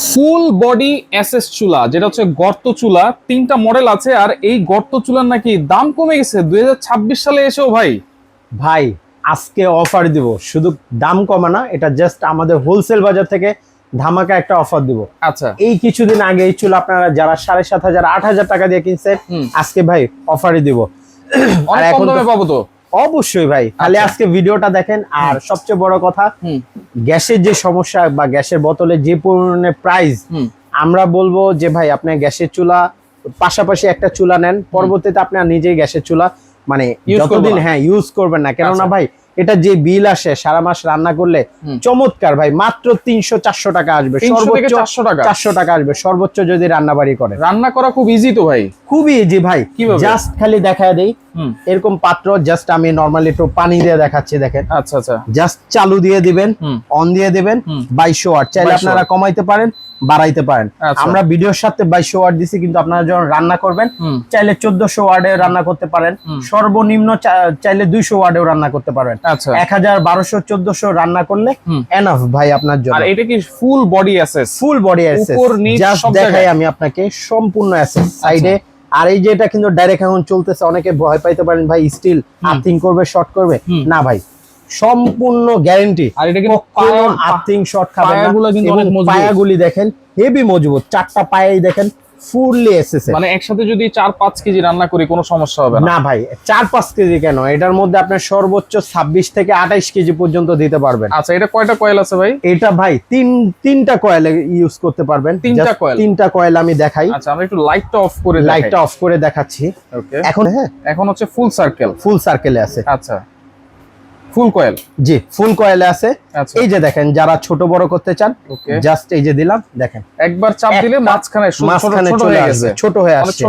ফুল body SS চুলা, যেটা হচ্ছে গর্ত চুলা। 3টা মডেল আছে, আর এই গর্ত চুলার নাকি দাম কমে গেছে 2026 সালে এসেও। ভাই আজকে অফার দিব, শুধু দাম কমা না, এটা জাস্ট আমাদের হোলসেল বাজার থেকে ধামাকা একটা অফার দিব। আচ্ছা, এই কিছুদিন আগে এই চুল আপনারা যারা 7,500 8,000 টাকা দিয়ে কিনছেন, আজকে ভাই অফারই দিব। আর এখন দামে পাবো তো অবশ্যই ভাই, খালি আজকে ভিডিওটা দেখেন। আর সবচেয়ে বড় কথা, গ্যাসের যে সমস্যা বা গ্যাসের বোতলে যে পরিমাণে প্রাইস, আমরা বলবো যে ভাই আপনি গ্যাসের চুলা পাশাপাশি একটা চুলা নেন, পরবর্তীতে আপনি নিজেই গ্যাসের চুলা মানে যতদিন ইউজ করবেন না, কেননা ভাই এটা যে বিল আসে সারা মাস রান্না করলে চমৎকার ভাই, মাত্র 300-400 টাকা আসবে, সর্বোচ্চ 400 টাকা আসবে সর্বোচ্চ, যদি রান্না বাড়ি করেন। রান্না করা খুব ইজি তো ভাই, খুবই ইজি ভাই। জাস্ট খালি দেখায় দেই, এরকম পাত্র, জাস্ট আমি নরমালি একটু পানি দিয়ে দেখাচ্ছি, দেখেন। আচ্ছা আচ্ছা, জাস্ট চালু দিয়ে দিবেন, অন দিয়ে দিবেন, 2200 ওয়াট। চাইলে আপনারা কমাইতে পারেন, বাড়াইতে পারেন। আমরা ভিডিওর সাথে 2200 ওয়াট দিছি, কিন্তু আপনারা যখন রান্না করবেন চাইলে 1400 ওয়াটে রান্না করতে পারেন, সর্বনিম্ন চাইলে 200 ওয়াটেও রান্না করতে পারেন। 1000, 1200, 1400 রান্না করলে এনাফ ভাই আপনার জন্য। আর এটা কি ফুল বডি এসএস? ফুল বডি এসএস, জাস্ট দেখাই আমি আপনাকে সম্পূর্ণ এসএস সাইডে। আর এই যে এটা কিন্তু ডাইরেক্ট এখন চলতেছে, অনেকে ভয় পাইতে পারেন ভাই স্টিল আর্থিং করবে, শর্ট করবে, না ভাই সম্পূর্ণ গ্যারান্টি। আর এটা কিন্তু আর্থিং শর্ট খাবে না। পায়াগুলো কিন্তু অনেক মজবুত, পায়াগুলি দেখেন হেভি মজবুত, 4টা পায়াই দেখেন ফুললি এসএস। মানে একসাথে যদি 4-5 কেজি রান্না করি কোনো সমস্যা হবে না? না ভাই, 4-5 কেজি কেন, এটার মধ্যে আপনি সর্বোচ্চ 26 থেকে 28 কেজি পর্যন্ত দিতে পারবেন। আচ্ছা, এটা কয়টা কয়েল আছে ভাই? এটা ভাই তিনটা কয়েল ইউজ করতে পারবেন। তিনটা কয়েল আমি দেখাই। আচ্ছা, আমরা একটু লাইটটা অফ করে দেখাচ্ছি। ওকে, এখন হচ্ছে ফুল সার্কেলে আছে। আচ্ছা, ফুল কয়েল, জি ফুল কয়েলে আছে। এই যে দেখেন, যারা ছোট বড় করতে চান, জাস্ট এই যে দিলাম, দেখেন একবার চাপ দিলে মাঝখানে চলে আসবে, ছোট হয়ে আসছে।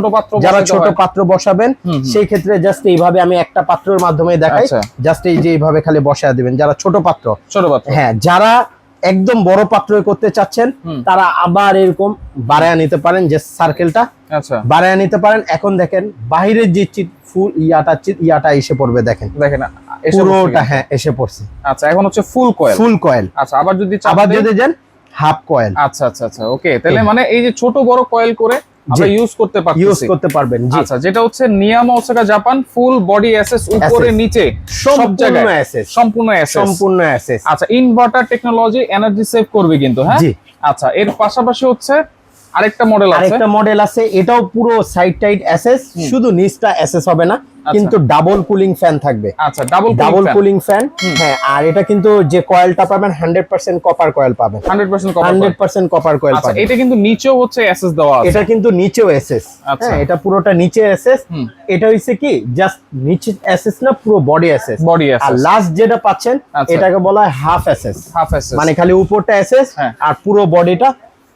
যারা ছোট পাত্র বসাবেন সেই ক্ষেত্রে জাস্ট এইভাবে আমি একটা পাত্রের মাধ্যমে দেখাই, জাস্ট এই যে এইভাবে খালি বসায় দিবেন। যারা ছোট পাত্র, হ্যাঁ, যারা একদম বড় পাত্র করতে চাচ্ছেন তারা আবার এরকম বাড়ায় নিতে পারেন, যে সার্কেলটা বাড়ায় নিতে পারেন। এখন দেখেন বাহিরের যে ফুল ইয়াটা এসে পড়বে, দেখেন পুরোটা এসে পড়ছে। আচ্ছা, এখন হচ্ছে ফুল কয়েল। আচ্ছা, আবার যদি যান হাফ কয়েল। আচ্ছা আচ্ছা আচ্ছা, ওকে। তাহলে মানে এই যে ছোট বড় কয়েল করে আমরা ইউজ করতে পারবেন। আচ্ছা, যেটা হচ্ছে নিয়ামা Osaka Japan full body SS, উপরে নিচে সব জায়গায় সম্পূর্ণ এসএস। আচ্ছা, ইনভার্টার টেকনোলজি, এনার্জি সেভ করবে কিন্তু, হ্যাঁ। আচ্ছা, এর পাশাপাশি হচ্ছে আরেকটা মডেল আছে, এটাও পুরো সাইড টাইড এসএস, শুধু নিচটা এসএস হবে না, কিন্তু ডাবল কুলিং ফ্যান থাকবে। আচ্ছা, ডাবল কুলিং ফ্যান, হ্যাঁ। আর এটা কিন্তু যে কয়েলটা পাবেন 100% কপার কয়েল পাবেন, 100% কপার কয়েল পাবেন। এটা কিন্তু নিচেও হচ্ছে এসএস দেওয়া আছে, এটা কিন্তু নিচেও এসএস, হ্যাঁ, এটা পুরোটা নিচে এসএস। এটা হইছে কি জাস্ট নিচে এসএস না, পুরো বডি এসএস। আর লাস্ট যেটা পাচ্ছেন এটাকে বলা হয় হাফ এসএস, মানে খালি উপরটা এসএস আর পুরো বডিটা।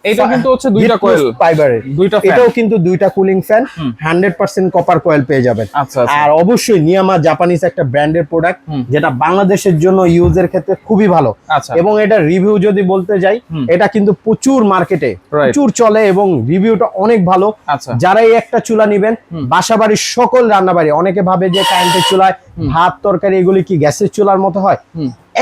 এটা কিন্তু হচ্ছে দুইটা কয়েল ফাইবারের, এটাও কিন্তু দুইটা কুলিং ফ্যান, 100% কপার কয়েল পেয়ে যাবেন। আর অবশ্যই নিয়ামা জাপানিজ একটা ব্র্যান্ডের প্রোডাক্ট, যেটা বাংলাদেশের জন্য ইউজের ক্ষেত্রে খুবই ভালো। এবং এটা রিভিউ যদি বলতে যাই, এটা কিন্তু প্রচুর মার্কেটে প্রচুর চলে এবং রিভিউটা অনেক ভালো। যারা এই একটা চুলা নিবেন, বাসাবাড়ির সকল রান্নাবাড়ি, অনেকে ভাবে যে কারেন্টের চুলায় ভাত তরকারি এগুলি কি গ্যাসের চুলার মতো হয়,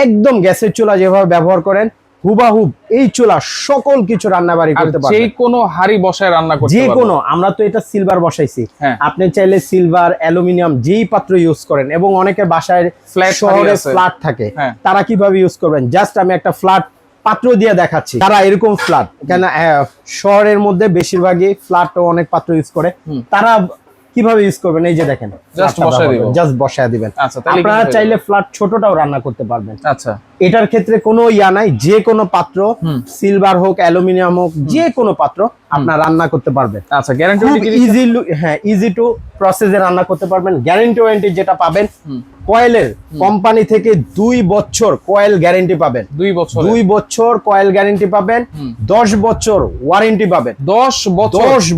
একদম গ্যাসের চুলা যেভাবে ব্যবহার করেন হুবাহুব এই চুলা সকল কিছু রান্নাবাড়ি করতে পারবেন। যে কোনো হাড়ি বসায় রান্না করতে পারবেন, যে কোনো। আমরা তো এটা সিলভার বসাইছি, আপনি চাইলে সিলভার, অ্যালুমিনিয়াম যেই পাত্র ইউজ করেন। এবং অনেকে বাসায় শহরে ফ্ল্যাট থাকে, তারা কিভাবে ইউজ করবেন, জাস্ট আমি একটা ফ্ল্যাট পাত্র দিয়ে দেখাচ্ছি। তারা এরকম ফ্ল্যাট, কেন শহরের মধ্যে বেশিরভাগই ফ্ল্যাট অনেক পাত্র ইউজ করে, তারা কিভাবে ইউজ করবেন, এই যে দেখেন, জাস্ট বসায় দিবেন। আপনারা চাইলে ফ্ল্যাট ছোটটাও রান্না করতে পারবেন। আচ্ছা, এটার ক্ষেত্রে কোনো ইয়া নাই, যে কোনো পাত্র, সিলভার হোক, অ্যালুমিনিয়াম হোক, যে কোনো পাত্র আপনার রান্না করতে পারবেন। আচ্ছা, গ্যারান্টি ইজি টু প্রসেসে রান্না করতে পারবেন। গ্যারান্টি ওয়ারেন্টি যেটা পাবেন, কয়েলের কোম্পানি থেকে 2 বছর কয়েল গ্যারান্টি পাবেন, 2 বছর কয়েল গ্যারান্টি পাবেন, 10 বছর ওয়ারেন্টি পাবেন, 10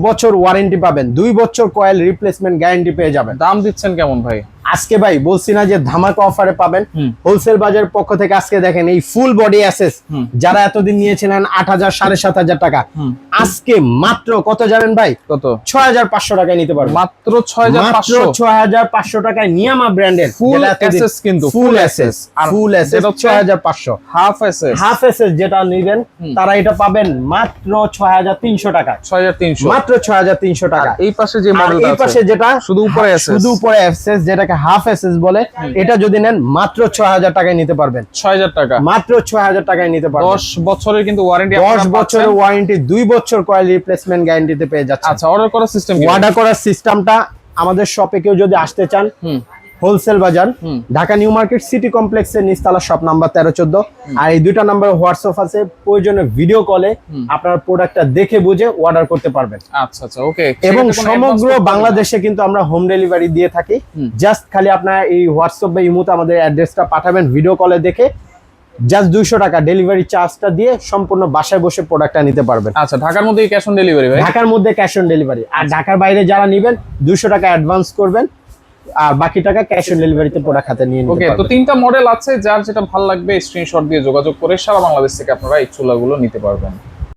বছর ওয়ারেন্টি পাবেন, 2 বছর কয়েল রিপ্লেসমেন্ট গ্যারান্টি পেয়ে যাবেন। দাম দিচ্ছেন কেমন ভাই? আজকে ভাই বলছি না যে ধামাকা অফারে পাবেন, হোলসেল বাজারের পক্ষ থেকে আজকে দেখেন এই ফুল বডি অ্যাসেস যারা এতদিন নিয়েছিলেন 8,000 7,500 টাকা, আজকে মাত্র কত জানেন ভাই? কত? 6,500 টাকায় নিতে পারবেন। মাত্র 6,500 টাকায় নিয়ামা ব্র্যান্ডের ফুল অ্যাসেস, কিন্তু ফুল অ্যাসেস, ফুল অ্যাসেস 6,500। হাফ অ্যাসেস যেটা নেবেন তারা এটা পাবেন মাত্র 6,300 টাকা। 6,300, মাত্র 6,300 টাকা। এই পাশে যে মডেলটা আছে, এই পাশে যেটা শুধু উপরে অ্যাসেস, শুধু উপরে অ্যাসেস যেটাকে হাফ অ্যাসেস বলে, এটা যদি নেন মাত্র 6,000 টাকায় নিতে পারবেন। 6,000 টাকা, মাত্র 6,000 টাকায় নিতে পারবেন। 10 বছরের কিন্তু ওয়ারেন্টি, 10 বছরের ওয়ারেন্টি, 2 বছর কয়েল রিপ্লেসমেন্ট গ্যারান্টিতে পেয়ে যাচ্ছে। আচ্ছা, অর্ডার করার সিস্টেম কি? অর্ডার করার সিস্টেমটা আমাদের শপে কেউ যদি আসতে চান, হোলসেল বাজার, ঢাকা নিউ মার্কেট সিটি কমপ্লেক্সের নিচতলা শপ নাম্বার 13-14, আর এই দুইটা নাম্বারে হোয়াটসঅ্যাপ আছে, প্রয়োজনে ভিডিও কলে আপনার প্রোডাক্টটা দেখে বুঝে অর্ডার করতে পারবেন। আচ্ছা আচ্ছা, ওকে। এবং সমগ্র বাংলাদেশে কিন্তু আমরা হোম ডেলিভারি দিয়ে থাকি। জাস্ট খালি আপনার এই হোয়াটসঅ্যাপ বা ইমোতে আমাদের অ্যাড্রেসটা পাঠাবেন, ভিডিও কলে দেখে জাস্ট 200 টাকা ডেলিভারি চার্জটা দিয়ে সম্পূর্ণ বাসায় বসে প্রোডাক্টটা নিতে পারবেন। আচ্ছা, ঢাকার মধ্যে ক্যাশ অন ডেলিভারি ভাই? ঢাকার মধ্যে ক্যাশ অন ডেলিভারি। আর ঢাকার বাইরে যারা নেবেন 200 টাকা অ্যাডভান্স করবেন, আর বাকি টাকা ক্যাশ অন ডেলিভারিতে প্রোডাক্ট হাতে নিয়ে নিতে পারবেন। ওকে, তো 3টা মডেল আছে, যার যেটা ভালো লাগবে স্ক্রিনশট দিয়ে যোগাযোগ করে সারা বাংলাদেশ থেকে আপনারা এই চুলাগুলো নিতে পারবেন।